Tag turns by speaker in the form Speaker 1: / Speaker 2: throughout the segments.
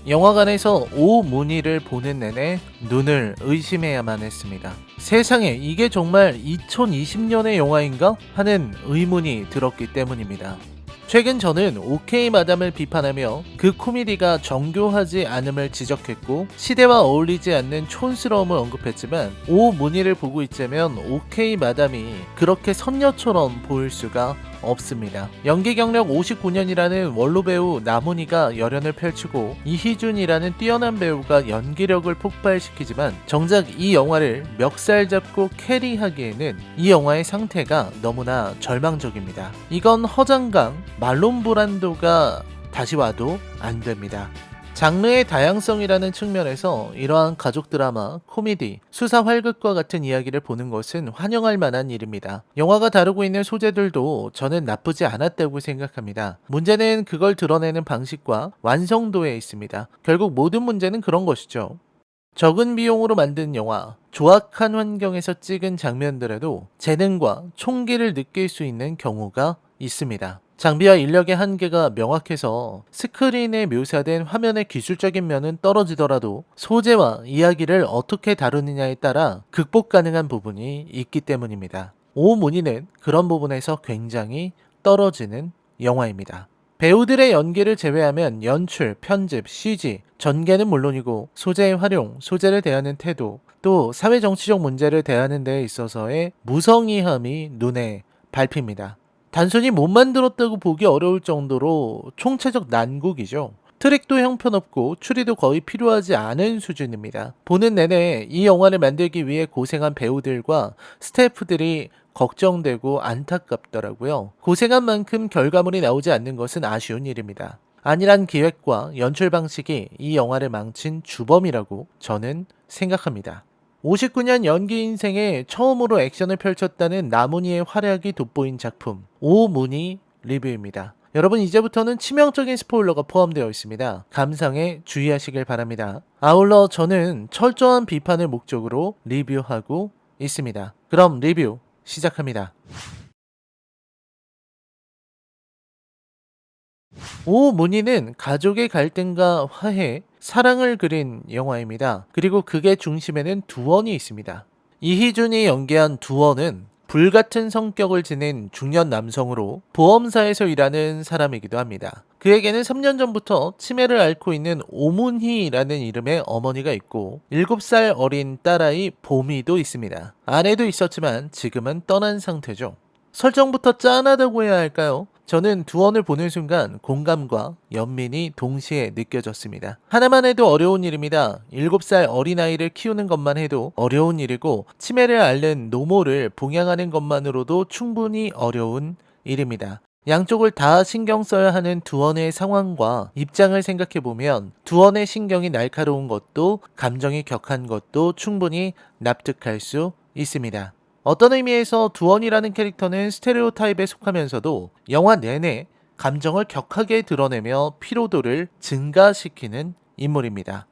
Speaker 1: 영화관에서 오문희를 보는 내내 눈을 의심해야만 했습니다. 세상에 이게 정말 2020년의 영화인가? 하는 의문이 들었기 때문입니다. 최근 저는 오케이 마담을 비판하며 그 코미디가 정교하지 않음을 지적했고 시대와 어울리지 않는 촌스러움을 언급했지만 오문희를 보고 있자면 오케이 마담이 그렇게 선녀처럼 보일 수가 없습니다. 연기 경력 59년이라는 원로 배우 남훈이가 열연을 펼치고 이희준이라는 뛰어난 배우가 연기력을 폭발시키지만 정작 이 영화를 멱살 잡고 캐리하기에는 이 영화의 상태가 너무나 절망적입니다. 이건 허장강, 말론 브란도가 다시 와도 안 됩니다. 장르의 다양성이라는 측면에서 이러한 가족 드라마, 코미디, 수사 활극과 같은 이야기를 보는 것은 환영할 만한 일입니다. 영화가 다루고 있는 소재들도 저는 나쁘지 않았다고 생각합니다. 문제는 그걸 드러내는 방식과 완성도에 있습니다. 결국 모든 문제는 그런 것이죠. 적은 비용으로 만든 영화, 조악한 환경에서 찍은 장면들에도 재능과 총기를 느낄 수 있는 경우가 있습니다. 장비와 인력의 한계가 명확해서 스크린에 묘사된 화면의 기술적인 면은 떨어지더라도 소재와 이야기를 어떻게 다루느냐에 따라 극복 가능한 부분이 있기 때문입니다. 오문희는 그런 부분에서 굉장히 떨어지는 영화입니다. 배우들의 연기를 제외하면 연출, 편집, CG, 전개는 물론이고 소재의 활용, 소재를 대하는 태도, 또 사회정치적 문제를 대하는 데 있어서의 무성의함이 눈에 밟힙니다. 단순히 못 만들었다고 보기 어려울 정도로 총체적 난국이죠. 트랙도 형편없고 추리도 거의 필요하지 않은 수준입니다. 보는 내내 이 영화를 만들기 위해 고생한 배우들과 스태프들이 걱정되고 안타깝더라고요. 고생한 만큼 결과물이 나오지 않는 것은 아쉬운 일입니다. 안일한 기획과 연출 방식이 이 영화를 망친 주범이라고 저는 생각합니다. 59년 연기 인생에 처음으로 액션을 펼쳤다는 남훈이의 활약이 돋보인 작품 오문희 리뷰입니다. 여러분 이제부터는 치명적인 스포일러가 포함되어 있습니다. 감상에 주의하시길 바랍니다. 아울러 저는 철저한 비판을 목적으로 리뷰하고 있습니다. 그럼 리뷰 시작합니다. 오문희는 가족의 갈등과 화해, 사랑을 그린 영화입니다. 그리고 그게 중심에는 두원이 있습니다. 이희준이 연기한 두원은 불같은 성격을 지닌 중년 남성으로 보험사에서 일하는 사람이기도 합니다. 그에게는 3년 전부터 치매를 앓고 있는 오문희라는 이름의 어머니가 있고 7살 어린 딸아이 보미도 있습니다. 아내도 있었지만 지금은 떠난 상태죠. 설정부터 짠하다고 해야 할까요? 저는 두원을 보는 순간 공감과 연민이 동시에 느껴졌습니다. 하나만 해도 어려운 일입니다. 7살 어린아이를 키우는 것만 해도 어려운 일이고 치매를 앓는 노모를 봉양하는 것만으로도 충분히 어려운 일입니다. 양쪽을 다 신경 써야 하는 두원의 상황과 입장을 생각해보면 두원의 신경이 날카로운 것도 감정이 격한 것도 충분히 납득할 수 있습니다. 어떤 의미에서 두원이라는 캐릭터는 스테레오타입에 속하면서도 영화 내내 감정을 격하게 드러내며 피로도를 증가시키는 인물입니다.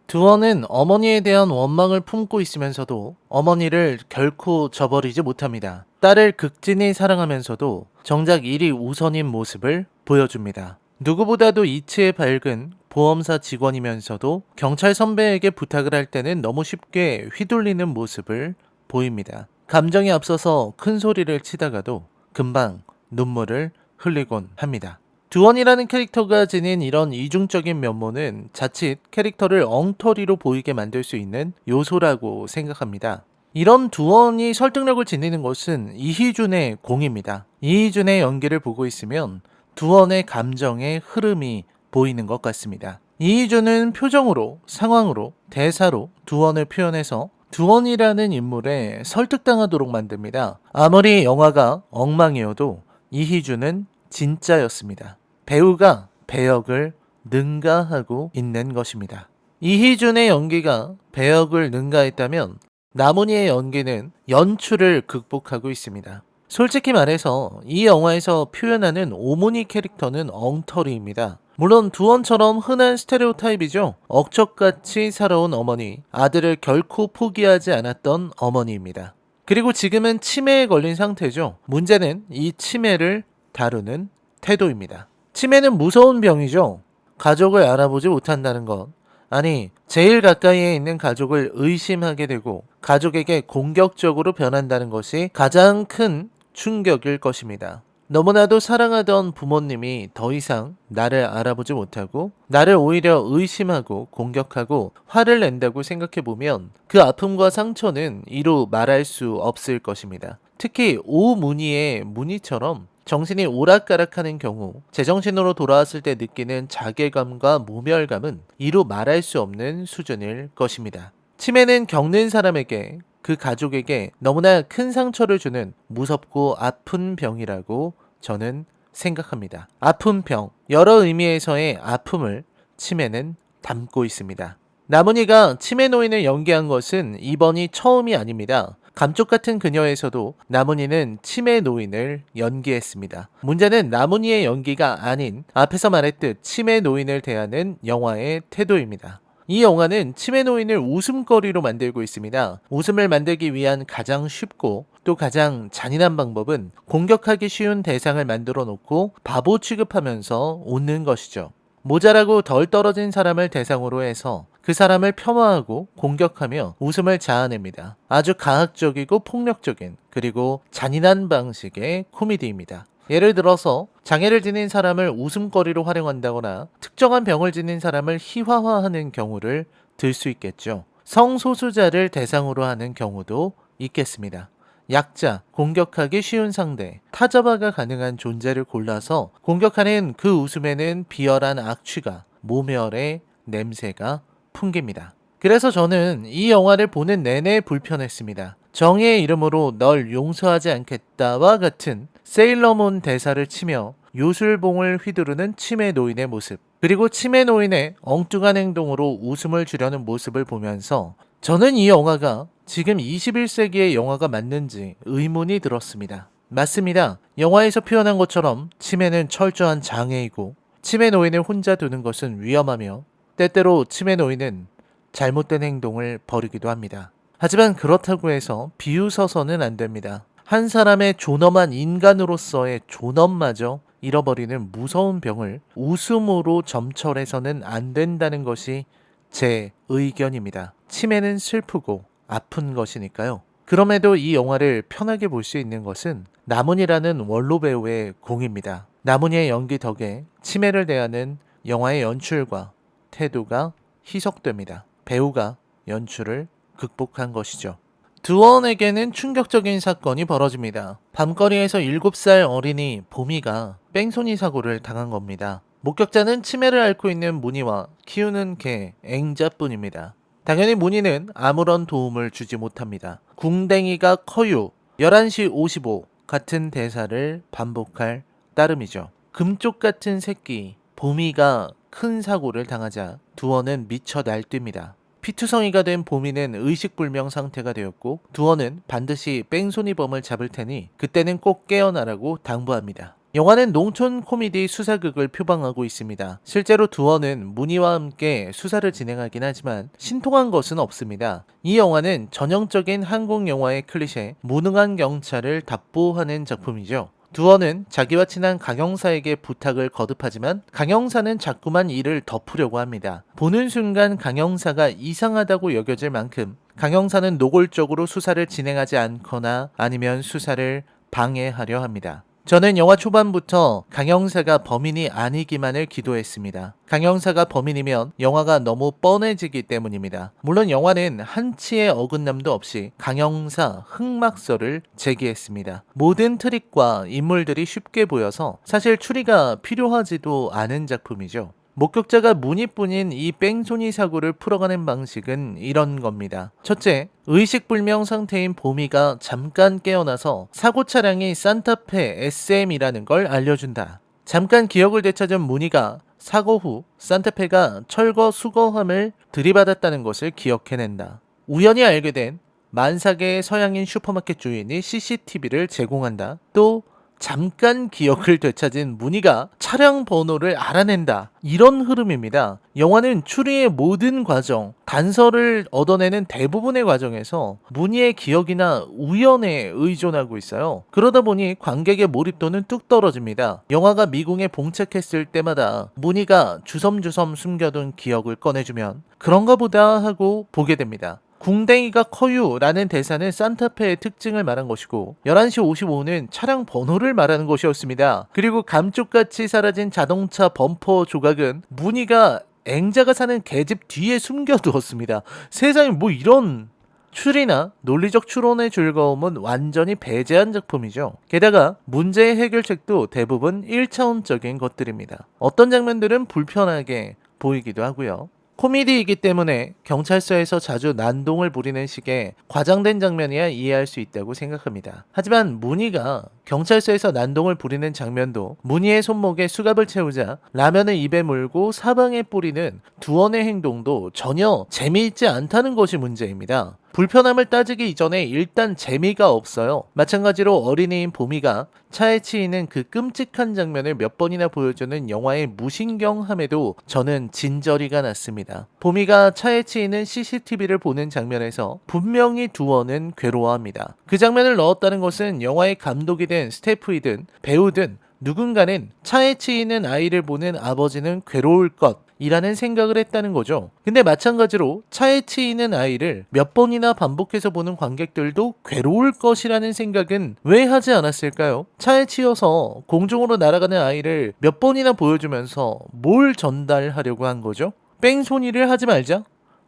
Speaker 1: 두원은 어머니에 대한 원망을 품고 있으면서도 어머니를 결코 저버리지 못합니다. 딸을 극진히 사랑하면서도 정작 일이 우선인 모습을 보여줍니다. 누구보다도 이치에 밝은 보험사 직원이면서도 경찰 선배에게 부탁을 할 때는 너무 쉽게 휘둘리는 모습을 보입니다. 감정이 앞서서 큰 소리를 치다가도 금방 눈물을 흘리곤 합니다. 두원이라는 캐릭터가 지닌 이런 이중적인 면모는 자칫 캐릭터를 엉터리로 보이게 만들 수 있는 요소라고 생각합니다. 이런 두원이 설득력을 지니는 것은 이희준의 공입니다. 이희준의 연기를 보고 있으면 두원의 감정의 흐름이 보이는 것 같습니다. 이희준은 표정으로, 상황으로, 대사로 두원을 표현해서 두원이라는 인물에 설득당하도록 만듭니다. 아무리 영화가 엉망이어도 이희준은 진짜였습니다. 배우가 배역을 능가하고 있는 것입니다. 이희준의 연기가 배역을 능가했다면 남훈이의 연기는 연출을 극복하고 있습니다. 솔직히 말해서 이 영화에서 표현하는 오문희 캐릭터는 엉터리입니다. 물론 두원처럼 흔한 스테레오타입이죠. 억척같이 살아온 어머니, 아들을 결코 포기하지 않았던 어머니입니다. 그리고 지금은 치매에 걸린 상태죠. 문제는 이 치매를 다루는 태도입니다. 치매는 무서운 병이죠. 가족을 알아보지 못한다는 것, 아니, 제일 가까이에 있는 가족을 의심하게 되고 가족에게 공격적으로 변한다는 것이 가장 큰 충격일 것입니다. 너무나도 사랑하던 부모님이 더 이상 나를 알아보지 못하고 나를 오히려 의심하고 공격하고 화를 낸다고 생각해보면 그 아픔과 상처는 이루 말할 수 없을 것입니다. 특히 오문희의 문희처럼 정신이 오락가락하는 경우 제정신으로 돌아왔을 때 느끼는 자괴감과 모멸감은 이루 말할 수 없는 수준일 것입니다. 치매는 겪는 사람에게 그 가족에게 너무나 큰 상처를 주는 무섭고 아픈 병이라고 저는 생각합니다. 아픈 병, 여러 의미에서의 아픔을 치매는 담고 있습니다. 나문희가 치매 노인을 연기한 것은 이번이 처음이 아닙니다. 감쪽 같은 그녀에서도 나문희는 치매 노인을 연기했습니다. 문제는 나문희의 연기가 아닌 앞에서 말했듯 치매 노인을 대하는 영화의 태도입니다. 이 영화는 치매 노인을 웃음거리로 만들고 있습니다. 웃음을 만들기 위한 가장 쉽고 또 가장 잔인한 방법은 공격하기 쉬운 대상을 만들어 놓고 바보 취급하면서 웃는 것이죠. 모자라고 덜 떨어진 사람을 대상으로 해서 그 사람을 폄하하고 공격하며 웃음을 자아냅니다. 아주 가학적이고 폭력적인 그리고 잔인한 방식의 코미디입니다. 예를 들어서 장애를 지닌 사람을 웃음거리로 활용한다거나 특정한 병을 지닌 사람을 희화화하는 경우를 들 수 있겠죠. 성소수자를 대상으로 하는 경우도 있겠습니다. 약자, 공격하기 쉬운 상대, 타자화가 가능한 존재를 골라서 공격하는 그 웃음에는 비열한 악취가, 모멸의 냄새가 풍깁니다. 그래서 저는 이 영화를 보는 내내 불편했습니다. 정의의 이름으로 널 용서하지 않겠다와 같은 세일러문 대사를 치며 요술봉을 휘두르는 치매 노인의 모습, 그리고 치매 노인의 엉뚱한 행동으로 웃음을 주려는 모습을 보면서 저는 이 영화가 지금 21세기의 영화가 맞는지 의문이 들었습니다. 맞습니다. 영화에서 표현한 것처럼 치매는 철저한 장애이고 치매 노인을 혼자 두는 것은 위험하며 때때로 치매 노인은 잘못된 행동을 벌이기도 합니다. 하지만 그렇다고 해서 비웃어서는 안 됩니다. 한 사람의 존엄한 인간으로서의 존엄마저 잃어버리는 무서운 병을 웃음으로 점철해서는 안 된다는 것이 제 의견입니다. 치매는 슬프고 아픈 것이니까요. 그럼에도 이 영화를 편하게 볼 수 있는 것은 나문희라는 원로 배우의 공입니다. 나문희의 연기 덕에 치매를 대하는 영화의 연출과 태도가 희석됩니다. 배우가 연출을 극복한 것이죠. 두원에게는 충격적인 사건이 벌어집니다. 밤거리에서 7살 어린이 보미가 뺑소니 사고를 당한 겁니다. 목격자는 치매를 앓고 있는 문희와 키우는 개 앵자뿐입니다. 당연히 문희는 아무런 도움을 주지 못합니다. 궁뎅이가 커요. 11시 55 같은 대사를 반복할 따름이죠. 금쪽 같은 새끼 보미가 큰 사고를 당하자 두원은 미쳐 날뜁니다. 피투성이가 된 보미는 의식불명 상태가 되었고 두원은 반드시 뺑소니범을 잡을 테니 그때는 꼭 깨어나라고 당부합니다. 영화는 농촌 코미디 수사극을 표방하고 있습니다. 실제로 두원은 문희와 함께 수사를 진행하긴 하지만 신통한 것은 없습니다. 이 영화는 전형적인 한국 영화의 클리셰 무능한 경찰을 답보하는 작품이죠. 두원은 자기와 친한 강형사에게 부탁을 거듭하지만 강형사는 자꾸만 이를 덮으려고 합니다. 보는 순간 강형사가 이상하다고 여겨질 만큼 강형사는 노골적으로 수사를 진행하지 않거나 아니면 수사를 방해하려 합니다. 저는 영화 초반부터 강형사가 범인이 아니기만을 기도했습니다. 강형사가 범인이면 영화가 너무 뻔해지기 때문입니다. 물론 영화는 한치의 어긋남도 없이 강형사 흑막설을 제기했습니다. 모든 트릭과 인물들이 쉽게 보여서 사실 추리가 필요하지도 않은 작품이죠. 목격자가 문희뿐인 이 뺑소니 사고를 풀어가는 방식은 이런 겁니다. 첫째, 의식불명 상태인 보미가 잠깐 깨어나서 사고 차량이 산타페 SM이라는 걸 알려준다. 잠깐 기억을 되찾은 문희가 사고 후 산타페가 철거 수거함을 들이받았다는 것을 기억해낸다. 우연히 알게 된 만사계의 서양인 슈퍼마켓 주인이 CCTV를 제공한다. 또 잠깐 기억을 되찾은 문희가 차량 번호를 알아낸다. 이런 흐름입니다. 영화는 추리의 모든 과정, 단서를 얻어내는 대부분의 과정에서 문희의 기억이나 우연에 의존하고 있어요. 그러다 보니 관객의 몰입도는 뚝 떨어집니다. 영화가 미궁에 봉착했을 때마다 문희가 주섬주섬 숨겨둔 기억을 꺼내주면 그런가 보다 하고 보게 됩니다. 궁뎅이가 커요라는 대사는 산타페의 특징을 말한 것이고 11시 55는 차량 번호를 말하는 것이었습니다. 그리고 감쪽같이 사라진 자동차 범퍼 조각은 문희가 앵자가 사는 계집 뒤에 숨겨두었습니다. 세상에 뭐 이런 추리나 논리적 추론의 즐거움은 완전히 배제한 작품이죠. 게다가 문제의 해결책도 대부분 1차원적인 것들입니다. 어떤 장면들은 불편하게 보이기도 하고요. 코미디이기 때문에 경찰서에서 자주 난동을 부리는 식의 과장된 장면이야 이해할 수 있다고 생각합니다. 하지만 문희가 경찰서에서 난동을 부리는 장면도 문희의 손목에 수갑을 채우자 라면을 입에 물고 사방에 뿌리는 두원의 행동도 전혀 재미있지 않다는 것이 문제입니다. 불편함을 따지기 이전에 일단 재미가 없어요. 마찬가지로 어린이인 보미가 차에 치이는 그 끔찍한 장면을 몇 번이나 보여주는 영화의 무신경함에도 저는 진저리가 났습니다. 보미가 차에 치이는 CCTV를 보는 장면에서 분명히 두원은 괴로워합니다. 그 장면을 넣었다는 것은 영화의 감독이 된 스태프이든 배우든 누군가는 차에 치이는 아이를 보는 아버지는 괴로울 것 이라는 생각을 했다는 거죠. 근데 마찬가지로 차에 치이는 아이를 몇 번이나 반복해서 보는 관객들도 괴로울 것이라는 생각은 왜 하지 않았을까요? 차에 치여서 공중으로 날아가는 아이를 몇 번이나 보여주면서 뭘 전달하려고 한 거죠? 뺑소니를 하지 말자?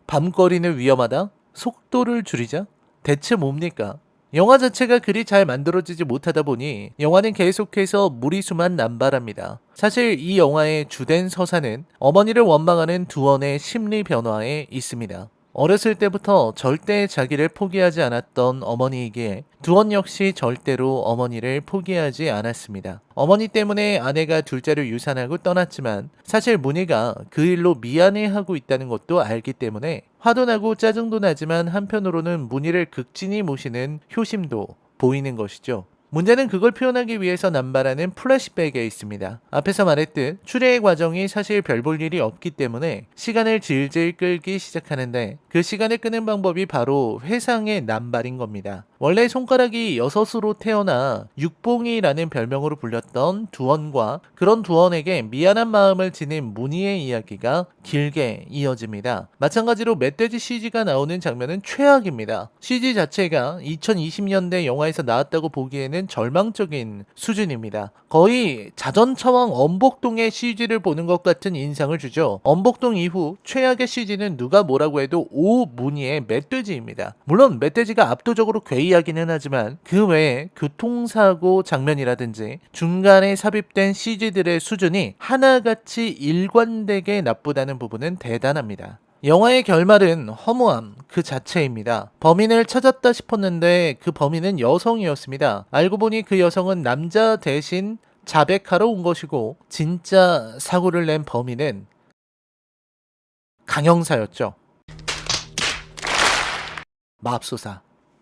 Speaker 1: 밤거리는 위험하다? 속도를 줄이자? 대체 뭡니까? 영화 자체가 그리 잘 만들어지지 못하다 보니 영화는 계속해서 무리수만 남발합니다. 사실 이 영화의 주된 서사는 어머니를 원망하는 두원의 심리 변화에 있습니다. 어렸을 때부터 절대 자기를 포기하지 않았던 어머니이기에 두원 역시 절대로 어머니를 포기하지 않았습니다. 어머니 때문에 아내가 둘째를 유산하고 떠났지만 사실 문희가 그 일로 미안해하고 있다는 것도 알기 때문에 화도 나고 짜증도 나지만 한편으로는 문희를 극진히 모시는 효심도 보이는 것이죠. 문제는 그걸 표현하기 위해서 남발하는 플래시백에 있습니다. 앞에서 말했듯 추리의 과정이 사실 별 볼 일이 없기 때문에 시간을 질질 끌기 시작하는데 그 시간을 끄는 방법이 바로 회상의 남발인 겁니다. 원래 손가락이 6으로 태어나 육봉이라는 별명으로 불렸던 두원과 그런 두원에게 미안한 마음을 지닌 문희의 이야기가 길게 이어집니다. 마찬가지로 멧돼지 CG가 나오는 장면은 최악입니다. CG 자체가 2020년대 영화에서 나왔다고 보기에는 절망적인 수준입니다. 거의 자전차왕 엄복동의 CG를 보는 것 같은 인상을 주죠. 엄복동 이후 최악의 CG는 누가 뭐라고 해도 오문희의 멧돼지입니다. 물론 멧돼지가 압도적으로 괴이하기는 하지만 그 외에 교통사고 장면이라든지 중간에 삽입된 CG들의 수준이 하나같이 일관되게 나쁘다는 부분은 대단합니다. 영화의 결말은 허무함 그 자체입니다. 범인을 찾았다 싶었는데 그 범인은 여성이었습니다. 알고 보니 그 여성은 남자 대신 자백하러 온 것이고 진짜 사고를 낸 범인은 강형사였죠. 맙소사.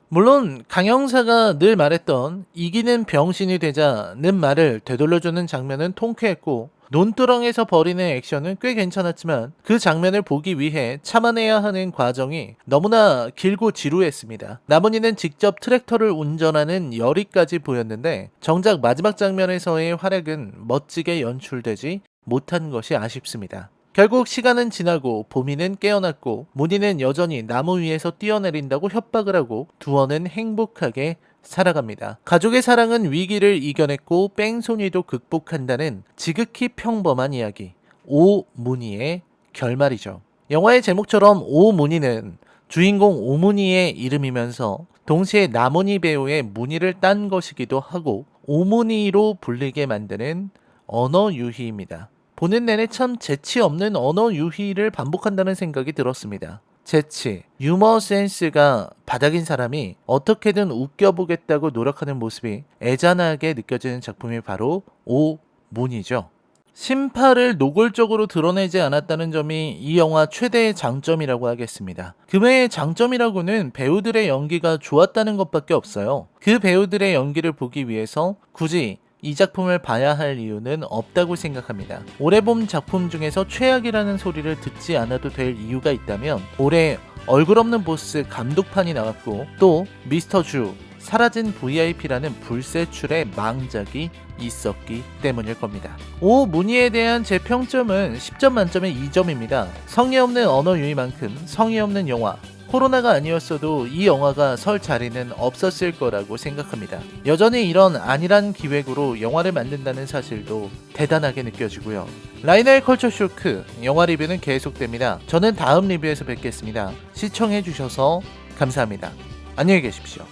Speaker 1: 물론 강형사가 늘 말했던 이기는 병신이 되자는 말을 되돌려주는 장면은 통쾌했고 논두렁에서 벌이는 액션은 꽤 괜찮았지만 그 장면을 보기 위해 참아내야 하는 과정이 너무나 길고 지루했습니다. 나문희는 직접 트랙터를 운전하는 열의까지 보였는데 정작 마지막 장면에서의 활약은 멋지게 연출되지 못한 것이 아쉽습니다. 결국 시간은 지나고 보미는 깨어났고 문희는 여전히 나무 위에서 뛰어내린다고 협박을 하고 두원은 행복하게 살아갑니다. 가족의 사랑은 위기를 이겨냈고 뺑소니도 극복한다는 지극히 평범한 이야기. 오문희의 결말이죠. 영화의 제목처럼 오문희는 주인공 오문희의 이름이면서 동시에 남은희 배우의 문희를 딴 것이기도 하고 오문희로 불리게 만드는 언어 유희입니다. 보는 내내 참 재치 없는 언어 유희를 반복한다는 생각이 들었습니다. 재치, 유머 센스가 바닥인 사람이 어떻게든 웃겨보겠다고 노력하는 모습이 애잔하게 느껴지는 작품이 바로 오문이죠. 심파를 노골적으로 드러내지 않았다는 점이 이 영화 최대의 장점이라고 하겠습니다. 그 외의 장점이라고는 배우들의 연기가 좋았다는 것밖에 없어요. 그 배우들의 연기를 보기 위해서 굳이 이 작품을 봐야 할 이유는 없다고 생각합니다. 올해 본 작품 중에서 최악이라는 소리를 듣지 않아도 될 이유가 있다면 올해 얼굴 없는 보스 감독판이 나왔고 또 미스터 주 사라진 VIP라는 불세출의 망작이 있었기 때문일 겁니다. 오 무늬에 대한 제 평점은 10점 만점에 2점입니다. 성의 없는 언어 유희만큼 성의 없는 영화 코로나가 아니었어도 이 영화가 설 자리는 없었을 거라고 생각합니다. 여전히 이런 안일한 기획으로 영화를 만든다는 사실도 대단하게 느껴지고요. 라이너의 컬처 쇼크 영화 리뷰는 계속됩니다. 저는 다음 리뷰에서 뵙겠습니다. 시청해주셔서 감사합니다. 안녕히 계십시오.